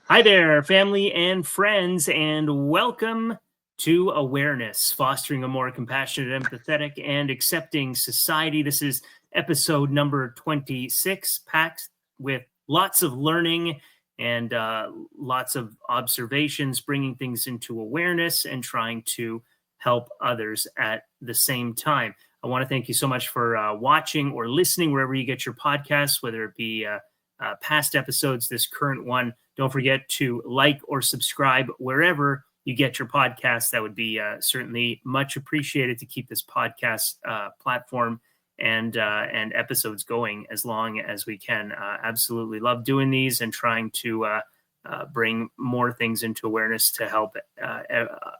Hi there, family and friends, and welcome to Awareness, fostering a more compassionate, empathetic, and accepting society. This is episode number 26, packed with lots of learning and lots of observations, bringing things into awareness and trying to help others at the same time. I want to thank you so much for watching or listening wherever you get your podcasts, whether it be past episodes, this current one. Don't forget to like or subscribe wherever you get your podcasts. That would be certainly much appreciated to keep this podcast platform and episodes going as long as we can. Absolutely love doing these and trying to bring more things into awareness to help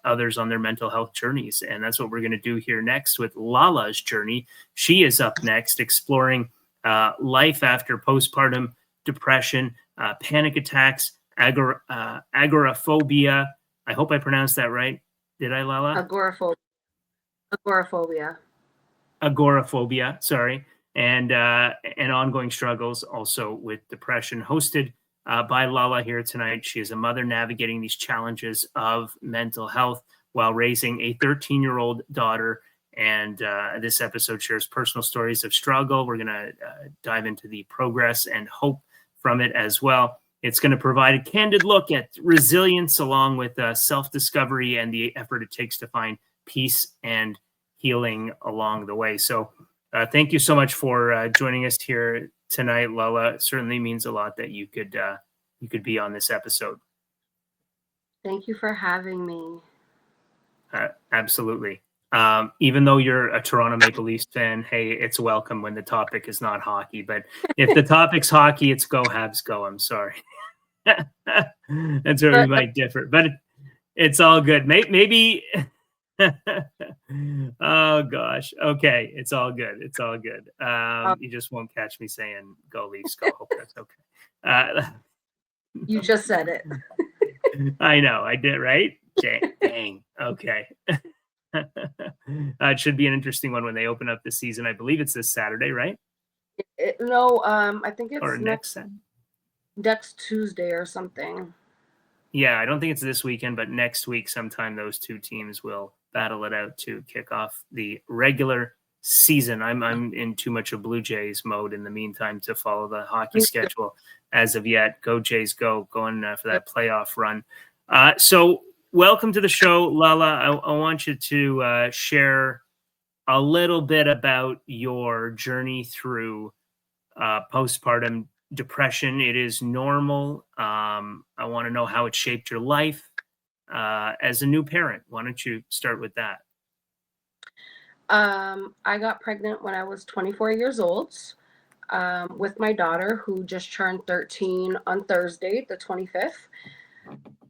others on their mental health journeys. And that's what we're going to do here next with Lala's journey. She is up next, exploring life after postpartum depression, panic attacks, agoraphobia. I hope I pronounced that right. Did I, Lala? Agoraphobia. Agoraphobia, sorry. And ongoing struggles also with depression. Hosted by Lala here tonight. She is a mother navigating these challenges of mental health while raising a 13-year-old daughter. And this episode shares personal stories of struggle. We're going to dive into the progress and hope from it as well. It's going to provide a candid look at resilience along with self-discovery and the effort it takes to find peace and healing along the way. So thank you so much for joining us here tonight, Lala. It certainly means a lot that you could be on this episode. Thank you for having me. Absolutely. Even though you're a Toronto Maple Leafs fan, hey, it's welcome when the topic is not hockey. But if the topic's hockey, it's go Habs go. I'm sorry. That's where we might differ, but it's all good. Maybe. Oh gosh. Okay, it's all good. It's all good. You just won't catch me saying "Go Leafs, go." Hope that's okay. You just said it. I know. I did, right? Dang. Okay. It should be an interesting one when they open up the season. I believe it's this Saturday, right? I think it's Or next Tuesday or something. Yeah, I don't think it's this weekend, but next week sometime those two teams will battle it out to kick off the regular season. I'm in too much of Blue Jays mode in the meantime to follow the hockey schedule as of yet. Go Jays, go! Going for that playoff run. So welcome to the show, Lala. I want you to share a little bit about your journey through postpartum depression. It is normal. I want to know how it shaped your life as a new parent. Why don't you start with that? I got pregnant when I was 24 years old with my daughter, who just turned 13 on Thursday, the 25th.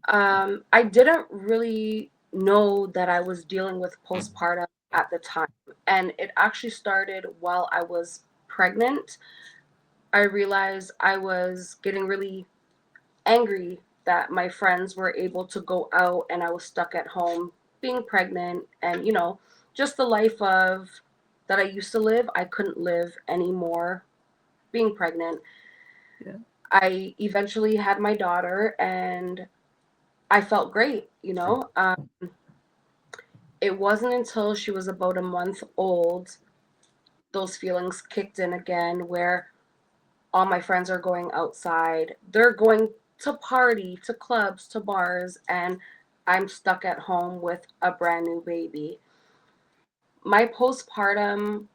I didn't really know that I was dealing with postpartum at the time, and it actually started while I was pregnant. I realized I was getting really angry that my friends were able to go out and I was stuck at home being pregnant, and just the life of that I used to live, I couldn't live anymore being pregnant. Yeah. I eventually had my daughter and I felt great. It wasn't until she was about a month old those feelings kicked in again, where all my friends are going outside. They're going to party, to clubs, to bars, and I'm stuck at home with a brand new baby. My postpartum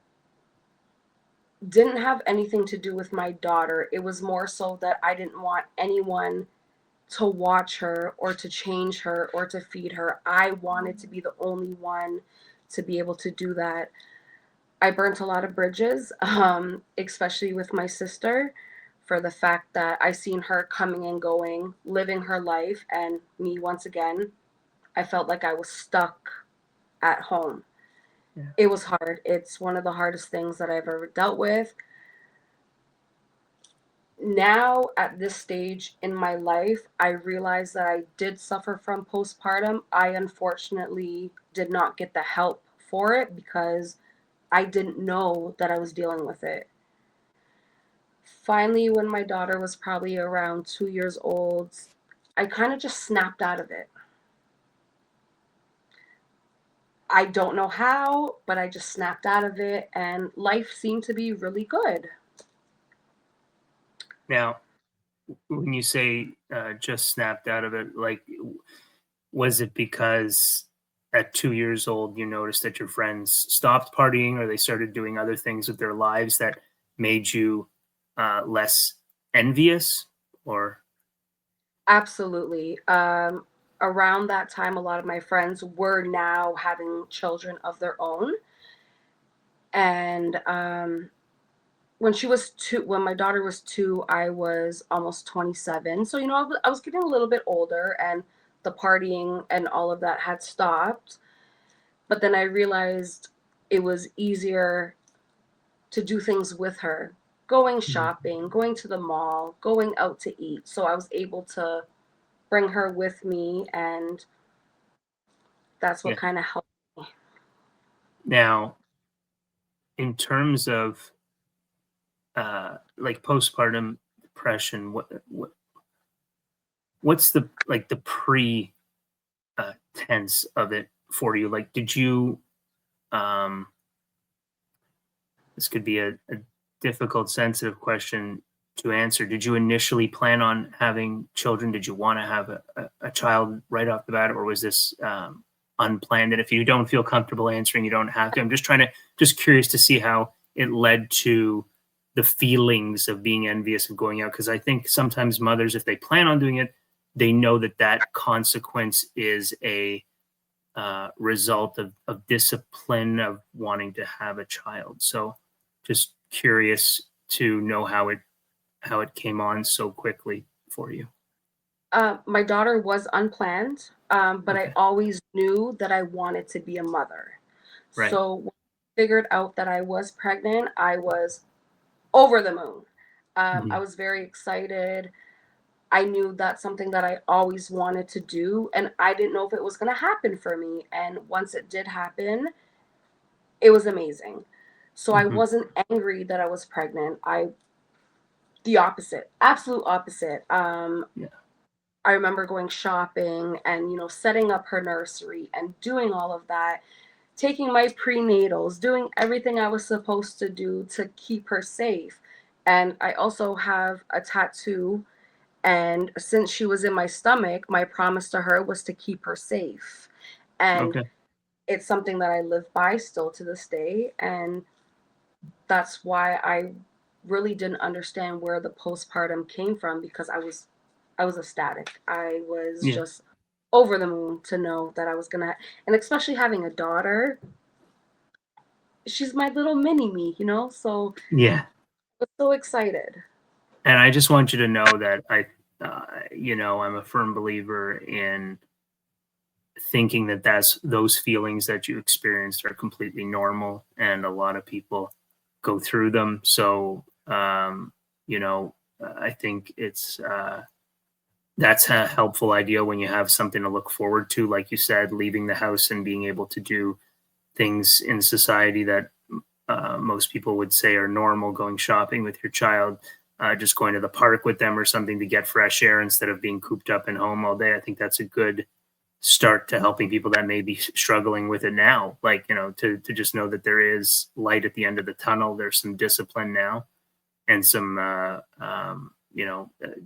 didn't have anything to do with my daughter. It was more so that I didn't want anyone to watch her or to change her or to feed her. I wanted to be the only one to be able to do that. I burnt a lot of bridges, especially with my sister, for the fact that I seen her coming and going, living her life, and me once again, I felt like I was stuck at home. Yeah. It was hard. It's one of the hardest things that I've ever dealt with. Now, at this stage in my life, I realize that I did suffer from postpartum. I unfortunately did not get the help for it because I didn't know that I was dealing with it. Finally, when my daughter was probably around 2 years old, I kind of just snapped out of it. I don't know how, but I just snapped out of it, and life seemed to be really good. Now, when you say just snapped out of it, like, was it because at 2 years old you noticed that your friends stopped partying or they started doing other things with their lives that made you less envious? Or Absolutely. Around that time, a lot of my friends were now having children of their own. And when my daughter was 2, I was almost 27. So, I was getting a little bit older, and the partying and all of that had stopped. But then I realized it was easier to do things with her, going Mhm. shopping, going to the mall, going out to eat. So I was able to bring her with me, and that's what Yeah. kind of helped me. Now, in terms of like postpartum depression, what's the like the pre tense of it for you? Like, did you um this could be a difficult, sensitive question to answer. Did you initially plan on having children? Did you want to have a child right off the bat, or was this unplanned? And if you don't feel comfortable answering, you don't have to. I'm just curious to see how it led to the feelings of being envious of going out. Because I think sometimes mothers, if they plan on doing it, they know that that consequence is a result of discipline of wanting to have a child. So just curious to know how it came on so quickly for you. My daughter was unplanned, but I Okay. always knew that I wanted to be a mother. Right. So when I figured out that I was pregnant, I was over the moon. I Mhm. was very excited. I knew that's something that I always wanted to do, and I didn't know if it was going to happen for me. And once it did happen, it was amazing. So I Mhm. wasn't angry that I was pregnant. The opposite, absolute opposite. Yeah. I remember going shopping and, setting up her nursery and doing all of that, taking my prenatals, doing everything I was supposed to do to keep her safe. And I also have a tattoo. And since she was in my stomach, my promise to her was to keep her safe. And Okay. it's something that I live by still to this day. And that's why I really didn't understand where the postpartum came from, because I was ecstatic. I was Yeah. just over the moon to know that I was gonna, and especially having a daughter, she's my little mini me. So Yeah. I was so excited. And I just want you to know that I'm a firm believer in thinking that those feelings that you experienced are completely normal, and a lot of people go through them. So, I think that's a helpful idea when you have something to look forward to, like you said, leaving the house and being able to do things in society that most people would say are normal, going shopping with your child, just going to the park with them or something to get fresh air instead of being cooped up in home all day. I think that's a good start to helping people that may be struggling with it now. Like, to just know that there is light at the end of the tunnel. There's some discipline now and some,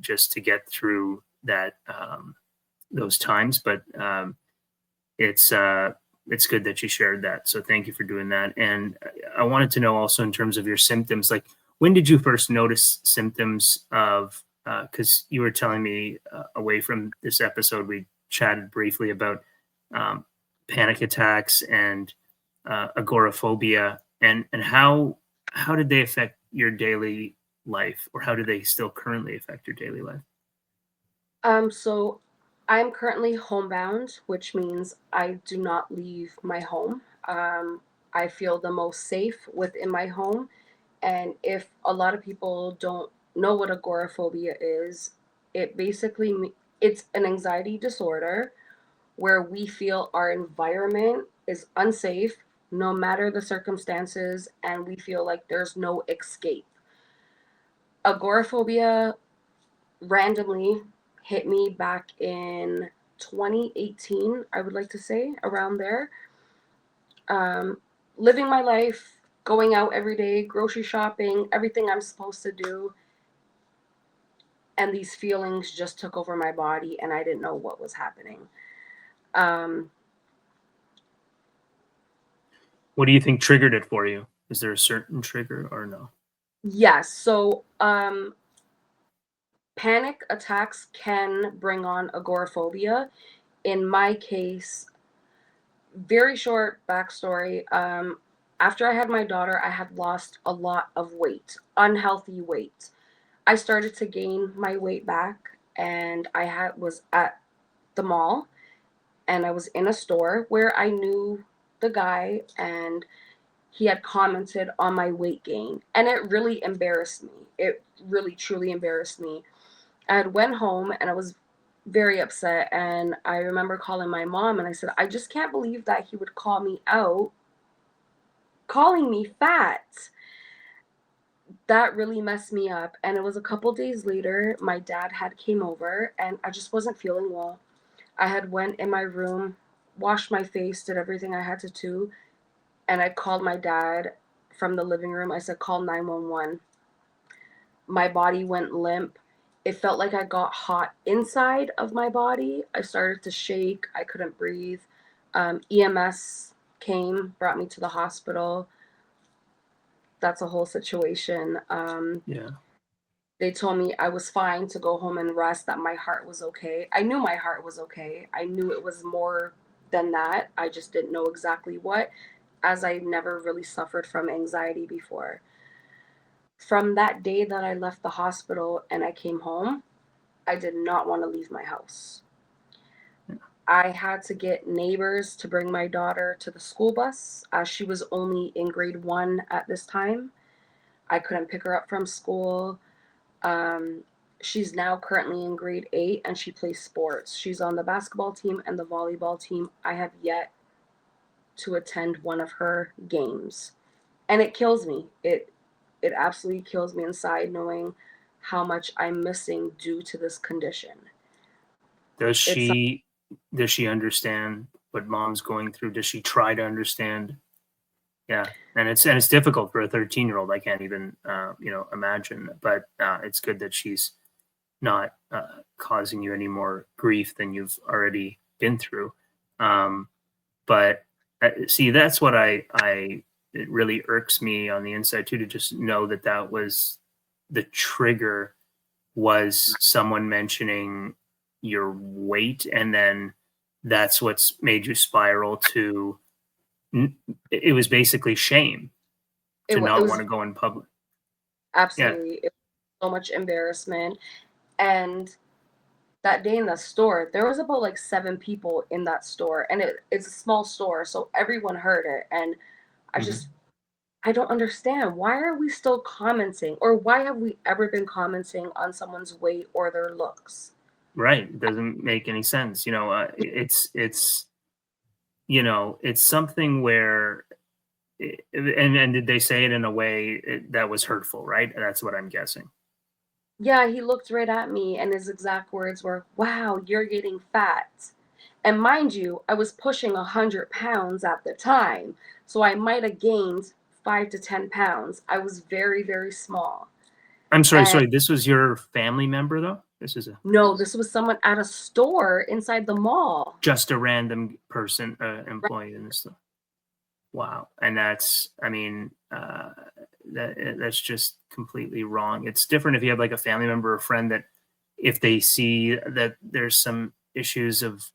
just to get through those times. But it's, it's good that you shared that. So thank you for doing that. And I wanted to know also in terms of your symptoms, like, when did you first notice symptoms of, because you were telling me away from this episode, we chatted briefly about um, panic attacks and agoraphobia, and how did they affect your daily life, or how do they still currently affect your daily life? So I'm currently homebound, which means I do not leave my home. I feel the most safe within my home. And if a lot of people don't know what agoraphobia is, it's an anxiety disorder where we feel our environment is unsafe no matter the circumstances, and we feel like there's no escape. Agoraphobia randomly hit me back in 2018, I would like to say, around there. Um, Living my life, going out every day, grocery shopping, everything I'm supposed to do. And these feelings just took over my body, and I didn't know what was happening. Um, What do you think triggered it for you? Is there a certain trigger or no? yes, so panic attacks can bring on agoraphobia. In my case, very short backstory. After I had my daughter, I had lost a lot of weight, unhealthy weight. I started to gain my weight back, and was at the mall, and I was in a store where I knew the guy, and he had commented on my weight gain, and it really embarrassed me. It really truly embarrassed me. I had went home and I was very upset, and I remember calling my mom and I said, I just can't believe that he would call me out, calling me fat. That really messed me up. And it was a couple days later, my dad had came over and I just wasn't feeling well. I had went in my room, washed my face, did everything I had to do, and I called my dad from the living room. I said, call 911. My body went limp. It felt like I got hot inside of my body. I started to shake. I couldn't breathe. EMS came, brought me to the hospital. That's a whole situation. Yeah. They told me I was fine to go home and rest, that my heart was okay. I knew my heart was okay. I knew it was more than that. I just didn't know exactly what, as I never really suffered from anxiety before. From that day that I left the hospital and I came home, I did not want to leave my house. I had to get neighbors to bring my daughter to the school bus, as she was only in grade 1 at this time. I couldn't pick her up from school. Um, she's now currently in grade 8 and she plays sports. She's on the basketball team and the volleyball team. I have yet to attend one of her games. And it kills me. It absolutely kills me inside, knowing how much I'm missing due to this condition. Does It's she does she understand what mom's going through? Does she try to understand? Yeah, and it's difficult for a 13-year-old. I can't even imagine. But it's good that she's not causing you any more grief than you've already been through. But see, that's what it really irks me on the inside too, to just know that that was the trigger, was someone mentioning your weight, and then that's what's made you spiral to it was basically shame it, to wa- it not want was to go in public. Yeah. absolutely, it was so much embarrassment. And that day in the store, there was about like 7 people in that store, and it's a small store, so everyone heard it. And I Mhm. just I don't understand, why are we still commenting, or why have we ever been commenting on someone's weight or their looks? Right. It doesn't make any sense. It's something where and did they say it in a way that was hurtful, right? That's what I'm guessing. Yeah, he looked right at me and his exact words were, "Wow, you're getting fat." And mind you, I was pushing 100 pounds at the time, so I might have gained 5 to 10 pounds. I was very, very small. I'm sorry, And sorry. This was your family member though? This is no, this was someone at a store inside the mall. just a random person, employee in this store. Wow. And that's, I mean, that's just completely wrong. It's different if you have like a family member or friend that, if they see that there's some issues of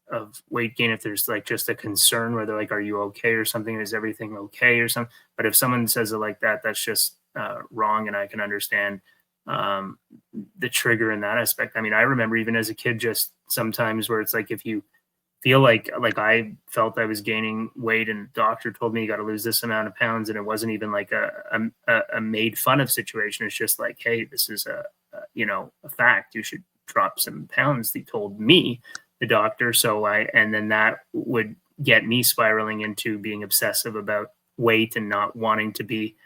weight gain, if there's like just a concern where they're like, are you okay or something? Is everything okay or something? But if someone says it like that, that's just wrong. And I can understand um, the trigger in that aspect. I mean, I remember even as a kid, just sometimes where it's like, if you feel like I felt I was gaining weight and the doctor told me you got to lose this amount of pounds, and it wasn't even like a made fun of situation. It's just like, hey, this is a fact. You should drop some pounds. They told me, the doctor. And then that would get me spiraling into being obsessive about weight and not wanting to be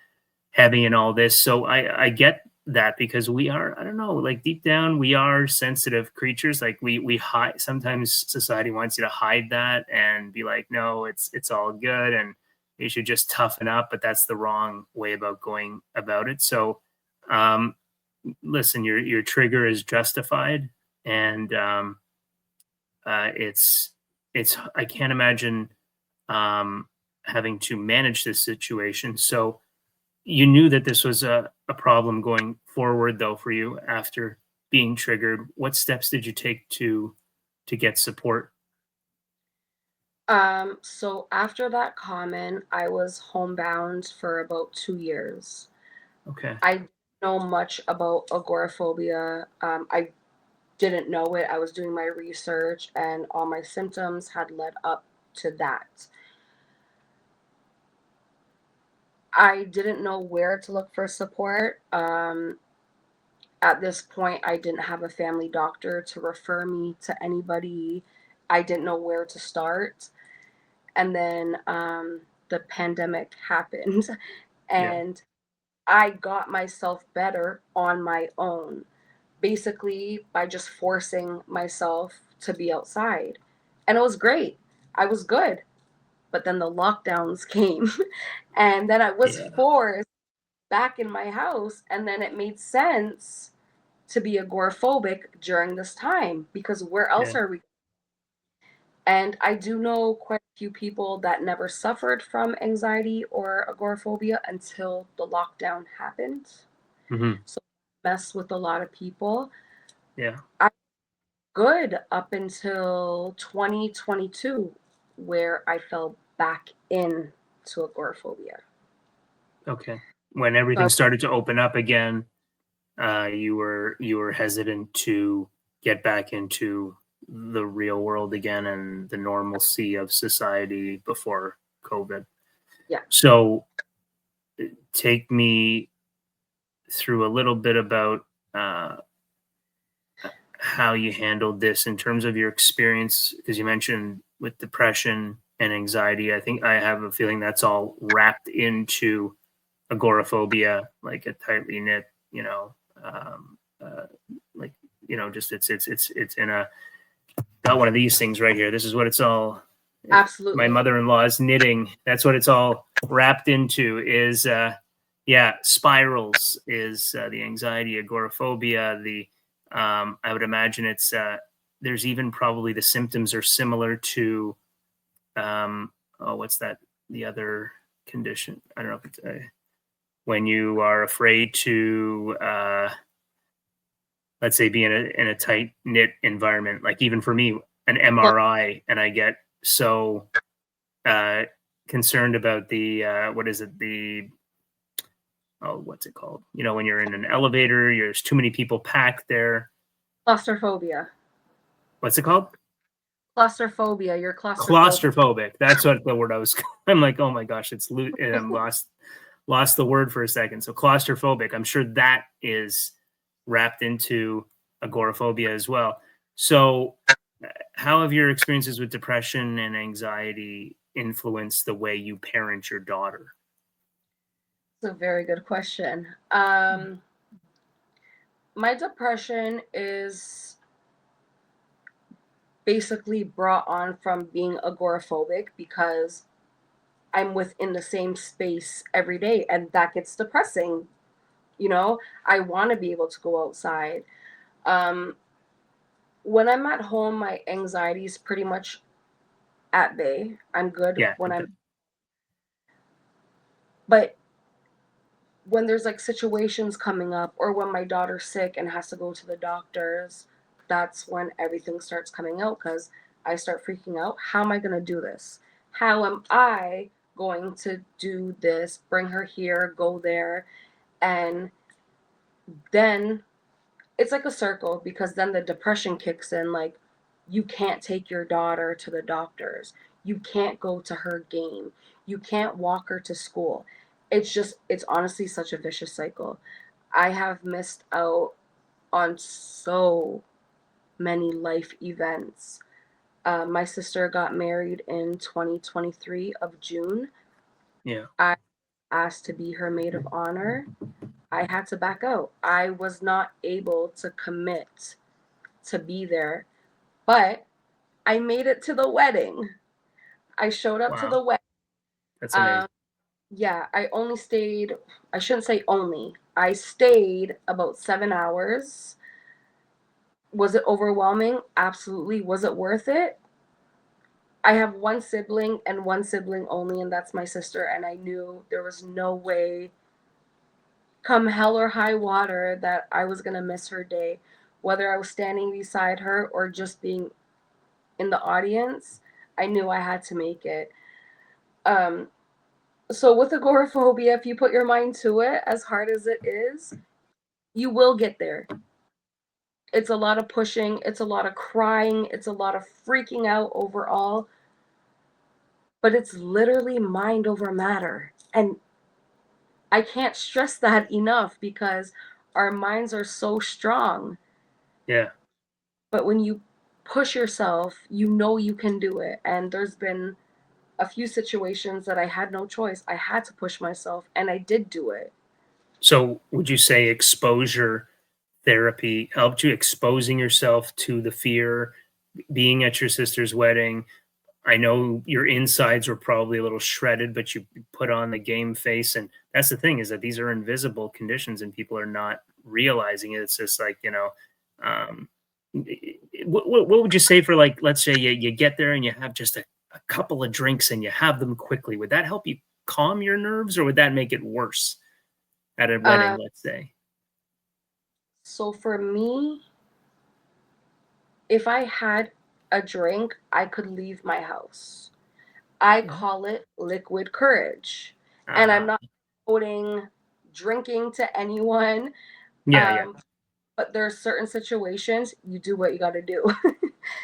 heavy and all this. So I get that because we are, I don't know, like deep down we are sensitive creatures. Like we hide, sometimes society wants you to hide that and be like, no, it's all good and you should just toughen up, but that's the wrong way about going about it. So um listen, your trigger is justified, and it's I can't imagine um having to manage this situation. So you knew that this was a problem going forward, though, for you after being triggered. What steps did you take to get support? So after that comment, I was homebound for about 2 years. Okay. I didn't know much about agoraphobia. I didn't know it. I was doing my research, and all my symptoms had led up to that. I didn't know where to look for support. At this point, I didn't have a family doctor to refer me to anybody. I didn't know where to start. And then the pandemic happened, Yeah. and I got myself better on my own, basically by just forcing myself to be outside. And it was great. I was good. But then the lockdowns came, and then I was Yeah. forced back in my house. And then it made sense to be agoraphobic during this time because where else Yeah. are we? And I do know quite a few people that never suffered from anxiety or agoraphobia until the lockdown happened. Hmm. So mess with a lot of people. Yeah. I good up until 2022 where I fell back in to agoraphobia. Okay. When So everything started to open up again, you were hesitant to get back into the real world again and the normalcy of society before COVID. yeah. So take me through a little bit about uh, how you handled this in terms of your experience, because you mentioned with depression and anxiety. I think I have a feeling that's all wrapped into agoraphobia, like a tightly knit, um, uh, like just it's in a got one of these things right here. This is what it's all. My Absolutely. mother-in-law's knitting. That's what it's all wrapped into. Is yeah, spirals is the anxiety, agoraphobia. The I would imagine it's there's even probably the symptoms are similar to oh, what's that? The other condition. I don't know if it's when you are afraid to let's say be in a tight knit environment, like even for me, an Well, MRI, and I get so uh, concerned about the what is it, the oh, what's it called? When you're in an elevator, there's too many people packed there. claustrophobia. What's it called? Claustrophobia. You're claustrophobic. Claustrophobic. That's what the word I was. I'm like, oh my gosh, I'm lost the word for a second. So claustrophobic. I'm sure that is wrapped into agoraphobia as well. So, how have your experiences with depression and anxiety influenced the way you parent your daughter? It's a very good question. My depression is basically brought on from being agoraphobic because I'm within the same space every day, and that gets depressing. You know, I want to be able to go outside. Um, when I'm at home, my anxiety is pretty much at bay. I'm good Yeah, when but when there's like situations coming up or when my daughter's sick and has to go to the doctors, that's when everything starts coming out because I start freaking out. How am I going to do this? How am I going to do this? Bring her here, go there. And then it's like a circle because then the depression kicks in. Like, you can't take your daughter to the doctors, you can't go to her game, you can't walk her to school. It's honestly such a vicious cycle. I have missed out on so many life events. My sister got married in 2023 of June. yeah, I asked to be her maid of honor. I had to back out. I was not able to commit to be there, but I made it to the wedding. I showed up to Wow, the wedding. that's amazing. Um, yeah, I only stayed, I shouldn't say only, I stayed about 7 hours. Was it overwhelming? Absolutely. Was it worth it? I have one sibling and one sibling only, and that's my sister. And I knew there was no way, come hell or high water, that I was going to miss her day. Whether I was standing beside her or just being in the audience, I knew I had to make it. Um, so with agoraphobia, if you put your mind to it, as hard as it is, you will get there. It's a lot of pushing, it's a lot of crying, it's a lot of freaking out overall, but it's literally mind over matter. And I can't stress that enough because our minds are so strong. Yeah. But when you push yourself, you know you can do it. And there's been a few situations that I had no choice. I had to push myself, and I did do it. So would you say exposure therapy helped you, exposing yourself to the fear, being at your sister's wedding? I know your insides were probably a little shredded, but you put on the game face. And that's the thing, is that these are invisible conditions and people are not realizing it. It's just like, um, what would you say for, like, let's say you get there and you have just a couple of drinks and you have them quickly. Would that help you calm your nerves, or would that make it worse at a wedding, Uh, let's say? so for me, if I had a drink, I could leave my house. I Mhm. call it liquid courage. And I'm Uh-huh. not quoting drinking to anyone, Yeah, yeah. um, but there are certain situations you do what you got to do.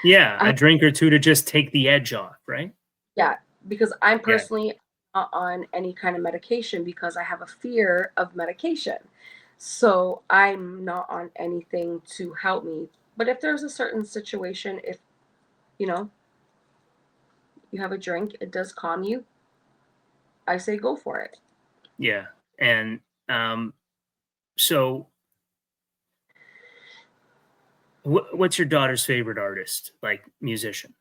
Yeah, uh, a drink or two to just take the edge off, right? yeah, because I'm Yeah. personally not on any kind of medication because I have a fear of medication. So I'm not on anything to help me. But if there's a certain situation, if you know you have a drink, it does calm you, I say go for it. Yeah. And so what's your daughter's favorite artist, like musician?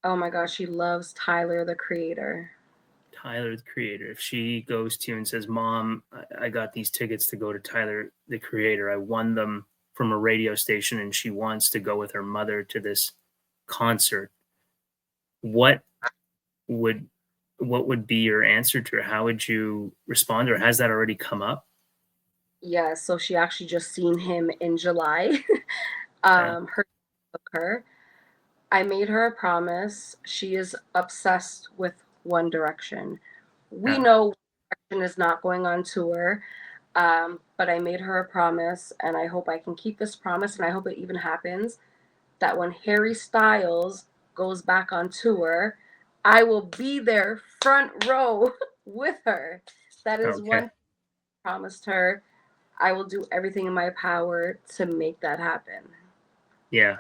Oh my gosh, she loves Tyler the Creator. Tyler the Creator. If she goes to you and says, "Mom, I got these tickets to go to Tyler the Creator. I won them from a radio station, and she wants to go with her mother to this concert," what would what would be your answer to her? How would you respond, or has that already come up? Yeah, so she actually just seen him in July. Yeah. Her took her. I made her a promise. She is obsessed with One Direction. We Yeah. know One Direction is not going on tour, but I made her a promise, and I hope I can keep this promise, and I hope it even happens that when Harry Styles goes back on tour, I will be there front row with her. That is Okay. one thing I promised her. I will do everything in my power to make that happen. Yeah.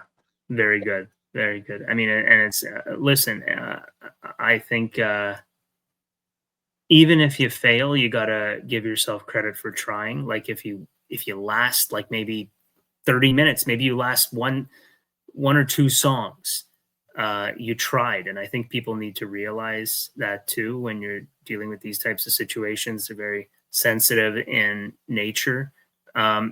Very good. Very good. I mean, and it's listen. I think even if you fail, you gotta give yourself credit for trying. Like if you last like maybe 30 minutes, maybe you last one or two songs. You tried, and I think people need to realize that too when you're dealing with these types of situations. They're very sensitive in nature.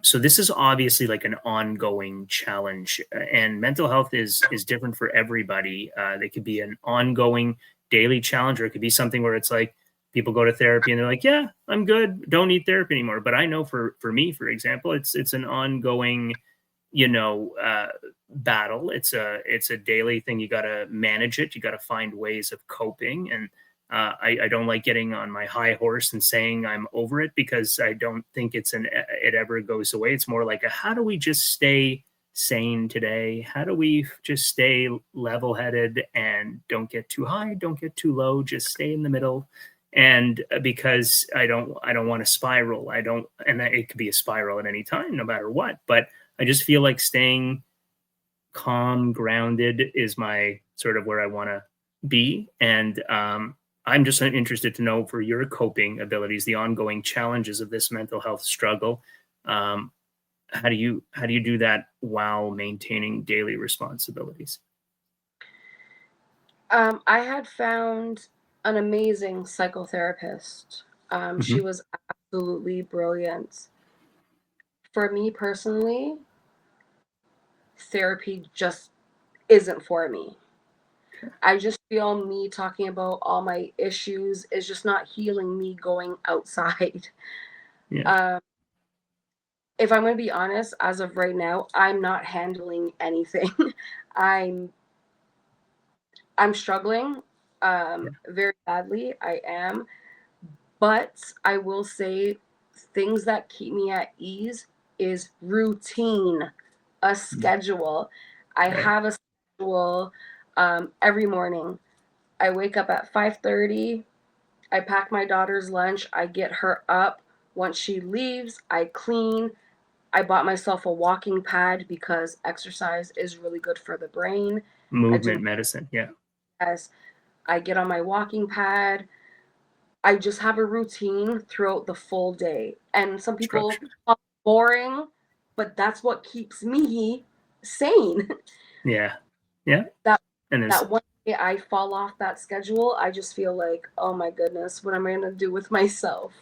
So this is obviously like an ongoing challenge, and mental health is different for everybody. They could be an ongoing daily challenge, or it could be something where it's like people go to therapy and they're like, "Yeah, I'm good, don't need therapy anymore." But I know for me, for example, it's an ongoing, you know, battle. It's a daily thing. You got to manage it. You got to find ways of coping. And I don't like getting on my high horse and saying I'm over it, because I don't think it ever goes away. It's more like a, how do we just stay sane today? How do we just stay level headed and don't get too high, don't get too low, just stay in the middle. And because I don't want to spiral. I don't, and it could be a spiral at any time, no matter what. But I just feel like staying calm, grounded is my sort of where I want to be. And I'm just interested to know, for your coping abilities, the ongoing challenges of this mental health struggle. Um, how do you do that while maintaining daily responsibilities? I had found an amazing psychotherapist. She Hmm. was absolutely brilliant. For me personally, therapy just isn't for me. I just feel me talking about all my issues is just not healing me going outside. Yeah. Um, if I'm going to be honest, as of right now, I'm not handling anything. I'm I'm struggling Yeah. very badly. I am, but I will say things that keep me at ease is routine, a Mm. schedule. I Right. have a schedule every morning. I wake up at 5:30. I pack my daughter's lunch. I get her up. Once she leaves, I clean. I bought myself a walking pad because exercise is really good for the brain. I do Movement medicine. Yeah. as I get on my walking pad. I just have a routine throughout the full day. And some people Structure. call it boring, but that's what keeps me sane. Yeah. Yeah. that And there's that one day I fall off that schedule, I just feel like, oh my goodness, what am I gonna do with myself?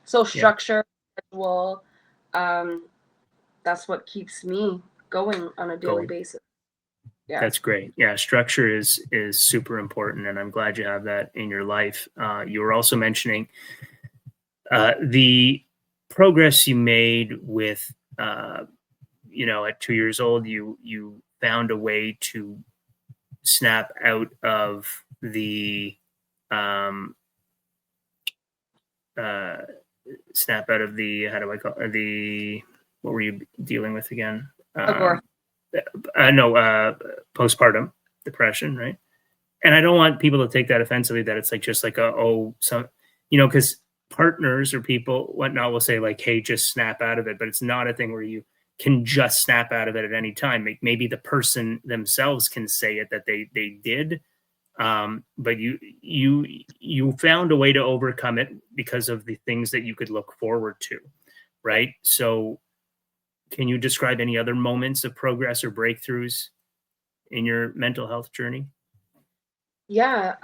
So yeah. structure, schedule, um, that's what keeps me going on a daily Going. basis. Yeah. That's great. Yeah, structure is super important, and I'm glad you have that in your life. You were also mentioning the progress you made with, at 2 years old, you found a way to snap out of the um, uh, how do I call the what were you dealing with again? Agora. No, postpartum depression, right? And I don't want people to take that offensively, that it's like just like because partners or people whatnot will say like, hey, just snap out of it. But it's not a thing where you can just snap out of it at any time. Maybe the person themselves can say it that they did, but you found a way to overcome it because of the things that you could look forward to, right? So can you describe any other moments of progress or breakthroughs in your mental health journey? Yeah.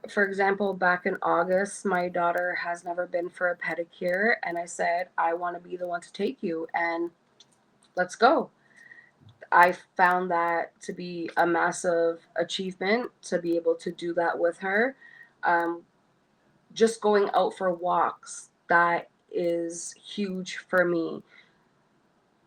For example, back in August, my daughter has never been for a pedicure, and I said, I want to be the one to take you, and let's go. I found that to be a massive achievement to be able to do that with her. Um, just going out for walks, that is huge for me.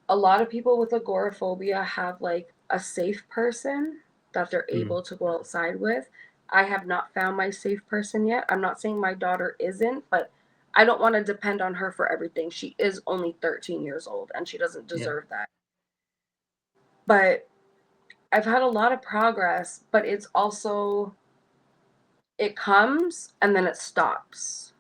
A lot of people with agoraphobia have like a safe person that they're Mm, able to go outside with. I have not found my safe person yet. I'm not saying my daughter isn't, but I don't want to depend on her for everything. She is only 13 years old and she doesn't yeah. deserve that. But I've had a lot of progress, but it's also, it comes and then it stops.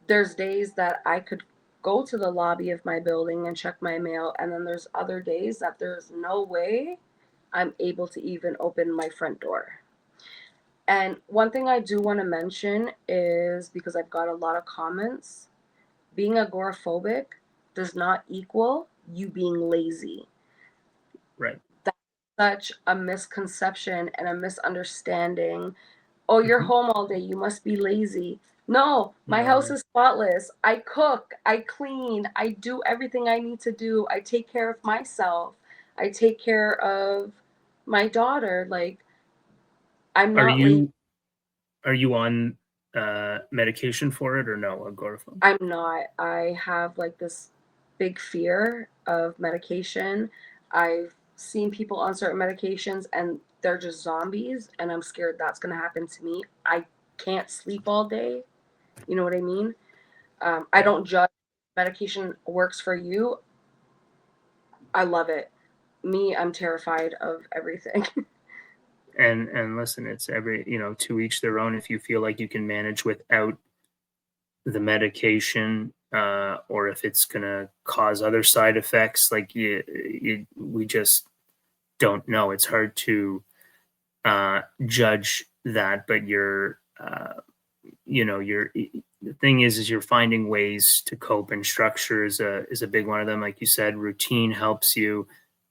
There's days that I could go to the lobby of my building and check my mail, and then there's other days that there's no way I'm able to even open my front door. And one thing I do want to mention is, because I've got a lot of comments, being agoraphobic does not equal you being lazy. Right. That's such a misconception and a misunderstanding. Oh, you're Mhm. home all day. You must be lazy. No, my No, house no. is spotless. I cook, I clean, I do everything I need to do. I take care of myself. I take care of my daughter. Like, I'm Are not lazy. you are you on medication for it or no, agoraphobia? I'm not. I have like this big fear of medication. I've seen people on certain medications and they're just zombies, and I'm scared that's going to happen to me. I can't sleep all day. You know what I mean? I Yeah. don't judge. Medication works for you. I love it. Me, I'm terrified of everything. And listen, it's to each their own. If you feel like you can manage without the medication, or if it's gonna cause other side effects, like we just don't know. It's hard to judge that, but you're the thing is you're finding ways to cope, and structure is a big one of them. Like you said, routine helps you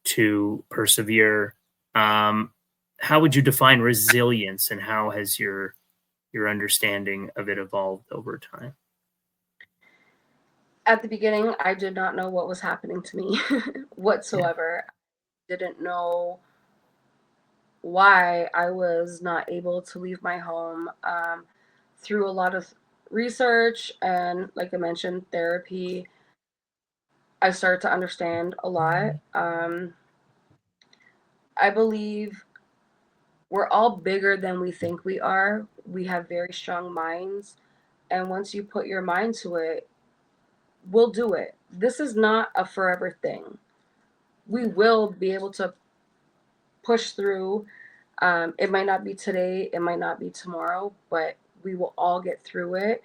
to persevere. um how would you define resilience, and how has your understanding of it evolved over time? At the beginning, I did not know what was happening to me Yeah. whatsoever. Didn't know why I was not able to leave my home. Through a lot of research and, like I mentioned, therapy, I started to understand a lot. I believe we're all bigger than we think we are. We have very strong minds. And once you put your mind to it, we'll do it. This is not a forever thing. We will be able to push through. It might not be today, it might not be tomorrow, but we will all get through it.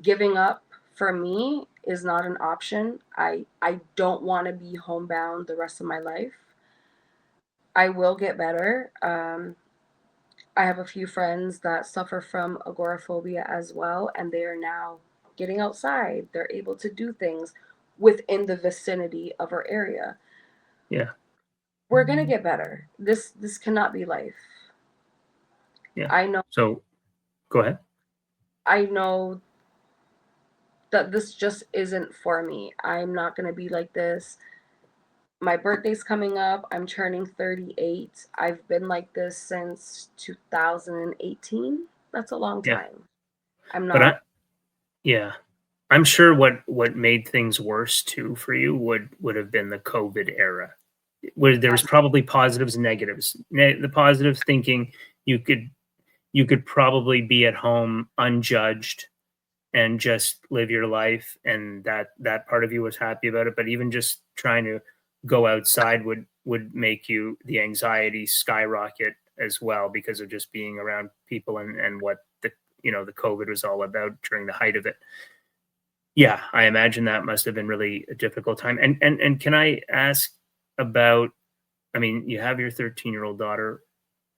Giving up for me is not an option. I don't want to be homebound the rest of my life. I will get better. I have a few friends that suffer from agoraphobia as well, and they are now getting outside. They're able to do things within the vicinity of our area. Yeah. We're gonna get better. This cannot be life. Yeah. I know So go ahead. I know that this just isn't for me. I'm not gonna be like this. My birthday's coming up. I'm turning 38. I've been like this since 2018. That's a long Yeah. time. I'm But not. yeah, I'm sure what made things worse too for you would have been the COVID era, where there was probably positives and negatives. The positive thinking, you could you could probably be at home unjudged and just live your life, and that part of you was happy about it. But even just trying to go outside would make you the anxiety skyrocket as well, because of just being around people, and what the COVID was all about during the height of it. Yeah, I imagine that must have been really a difficult time. And can I ask about, I mean, you have your 13-year-old daughter.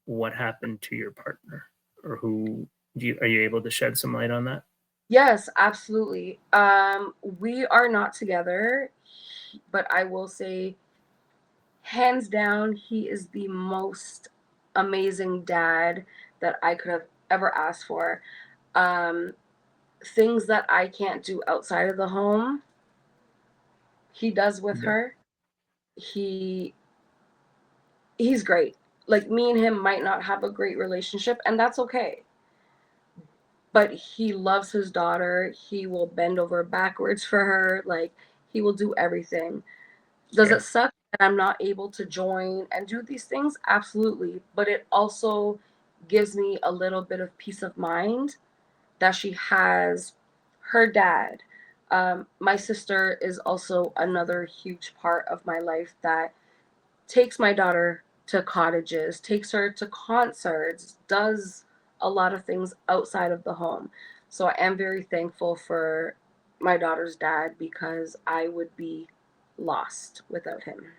What happened to your partner? Or are you able to shed some light on that? Yes, absolutely. We are not together, but I will say, hands down, he is the most amazing dad that I could have ever asked for. Um, Things that I can't do outside of the home, he does with Yeah. her. He he's great. Like, me and him might not have a great relationship, and that's okay. But he loves his daughter. He will bend over backwards for her. Like, he will do everything. Does Yeah. it suck that I'm not able to join and do these things? Absolutely. But it also gives me a little bit of peace of mind that she has her dad. My sister is also another huge part of my life that takes my daughter to cottages, takes her to concerts, does a lot of things outside of the home. So I am very thankful for my daughter's dad because I would be lost without him.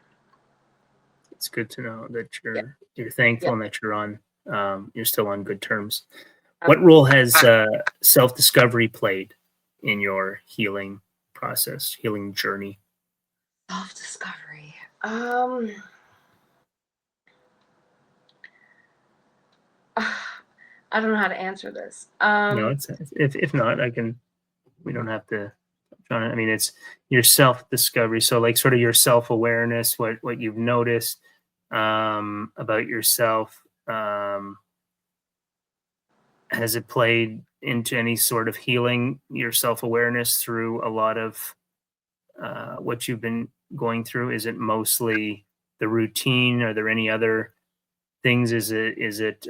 It's good to know that Yeah, you're yeah. thankful, and that you're still on good terms. Um, What role has self-discovery played in your healing process, healing journey? Self-discovery. I don't know how to answer this. No, it's if not, I can. We don't have to touch on it. I mean, it's your self-discovery. So, like, sort of your self-awareness, what you've noticed about yourself. Has it played into any sort of healing your self-awareness through a lot of what you've been going through? Is it mostly the routine? Are there any other things? Is it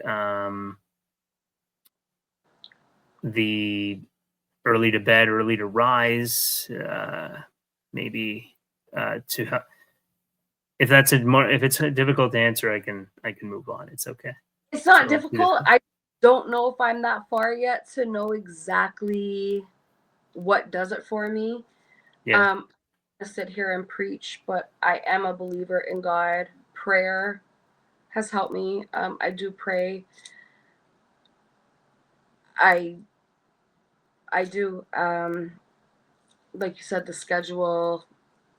the early to bed, early to rise? Maybe to if it's difficult to answer, I can move on. It's okay. It's It's not all too difficult. difficult. I don't know if I'm that far yet to know exactly what does it for me. Yeah. Um, I sit here and preach, but I am a believer in God. Prayer has helped me. I do pray I I do. Like you said, the schedule.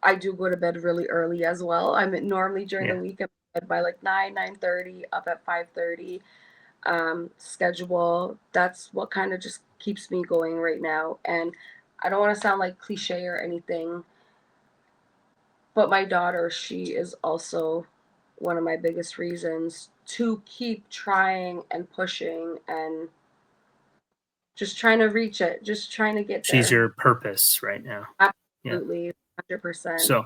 I do go to bed really early as well. Normally during the Yeah. week I'm in bed by like 9:30, up at 5:30. Schedule. That's what kind of just keeps me going right now. And I don't want to sound like cliche or anything, but my daughter, she is also one of my biggest reasons to keep trying and pushing and just trying to reach it, just trying to get She's there. your purpose right now. Yeah. Absolutely, 100%. So,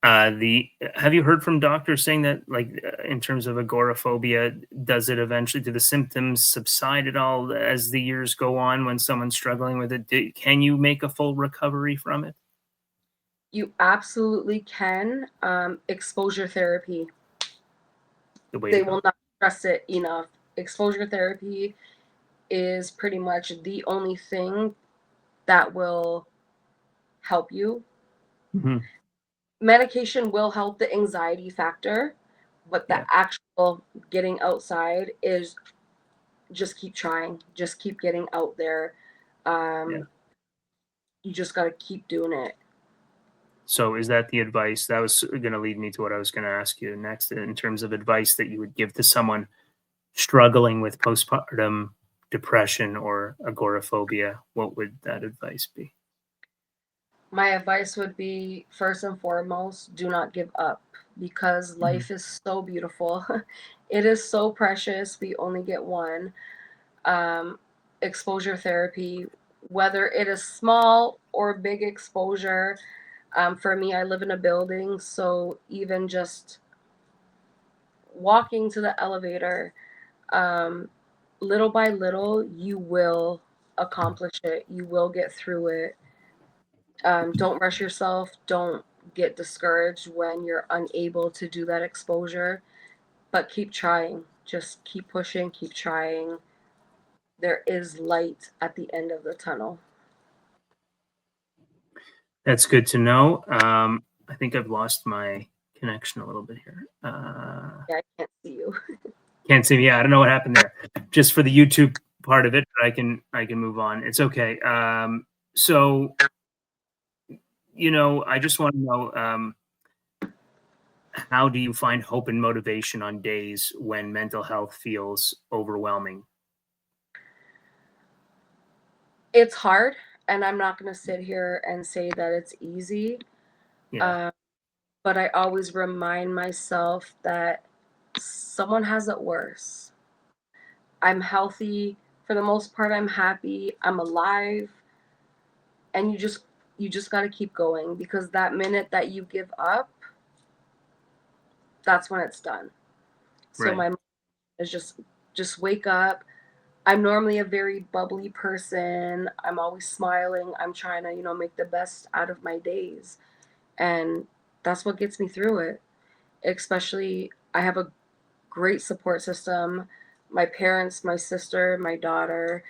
the have you heard from doctors saying that, like, in terms of agoraphobia, does it eventually do the symptoms subside at all as the years go on when someone's struggling with it? Can you make a full recovery from it? You absolutely can. Exposure therapy. The way to They go. will not stress it enough. Exposure therapy is pretty much the only thing that will help you. Mhm. Medication will help the anxiety factor, but the Yeah. actual getting outside is just keep trying, just keep getting out there. Yeah. Um, you just got to keep doing it. So is that the advice that was going to lead me to what I was going to ask you next in terms of advice that you would give to someone struggling with postpartum depression or agoraphobia? What would that advice be? My advice would be first and foremost, do not give up because Mhm. life is so beautiful. It is so precious. We only get one. Um, Exposure therapy, whether it is small or big exposure. For me, I live in a building, so even just walking to the elevator, um, little by little, you will accomplish it. You will get through it. Don't rush yourself. Don't get discouraged when you're unable to do that exposure, but keep trying. Just keep pushing, keep trying. There is light at the end of the tunnel. That's good to know. I think I've lost my connection a little bit here. Yeah, I can't see you. Can't see me. Yeah, I don't know what happened there. Just for the YouTube part of it, but I can move on. It's okay. So I just want to know, how do you find hope and motivation on days when mental health feels overwhelming? It's hard, and I'm not going to sit here and say that it's easy. Yeah, Um, but I always remind myself that someone has it worse. I'm healthy. For the most part, I'm happy. I'm alive. And you just got to keep going because that minute that you give up, that's when it's done. So right. my mind is just wake up. I'm normally a very bubbly person. I'm always smiling. I'm trying to, make the best out of my days. And that's what gets me through it. Especially I have a great support system. My parents, my sister, my daughter.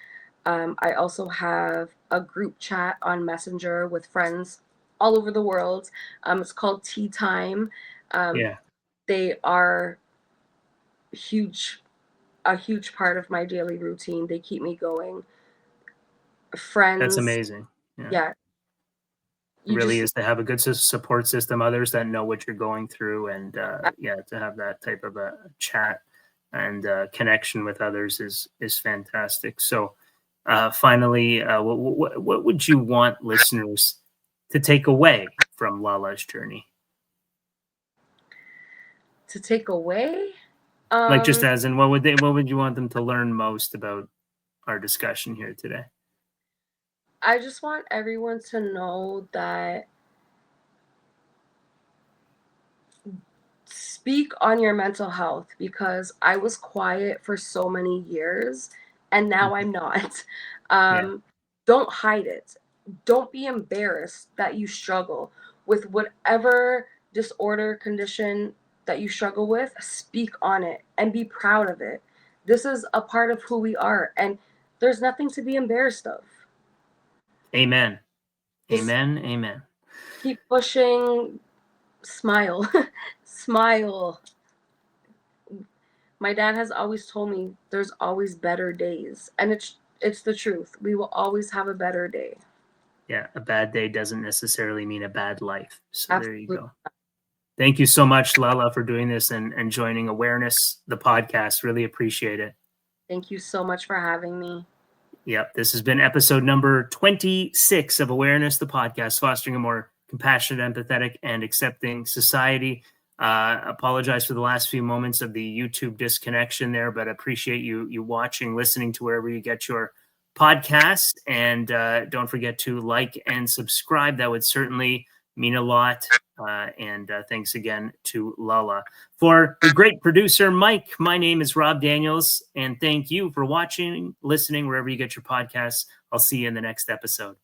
I also have a group chat on Messenger with friends all over the world. It's called Tea Time. Um, Yeah, they are huge, a huge part of my daily routine. They keep me going. that's Friends, amazing. Yeah. yeah, It you really just is to have a good support system, others that know what you're going through, and yeah, to have that type of a chat and connection with others is fantastic. So, finally, what would you want listeners to take away from Lala's journey? to take away. Like, just Um, as in, what would you want them to learn most about our discussion here today? I just want everyone to know that speak on your mental health because I was quiet for so many years and now Mhm. I'm not. Yeah, Um, don't hide it. Don't be embarrassed that you struggle with whatever disorder condition that you struggle with. Speak on it and be proud of it. This is a part of who we are, and there's nothing to be embarrassed of. amen, Just amen, amen. keep pushing, smile, smile. My dad has always told me there's always better days, and It's the truth. We will always have a better day. Yeah, a bad day doesn't necessarily mean a bad life. So there you Absolutely. go. Thank you so much, Lala, for doing this and joining Awareness, the podcast. Really appreciate it. Thank you so much for having me. Yep, this has been episode number 26 of Awareness, the podcast, fostering a more compassionate, empathetic, and accepting society. Apologize for the last few moments of the YouTube disconnection there, but appreciate you watching, listening to wherever you get your podcast. And don't forget to like and subscribe. That would certainly mean a lot. And thanks again to Lala. For the great producer, Mike, my name is Rob Daniels, and thank you for watching, listening, wherever you get your podcasts. I'll see you in the next episode.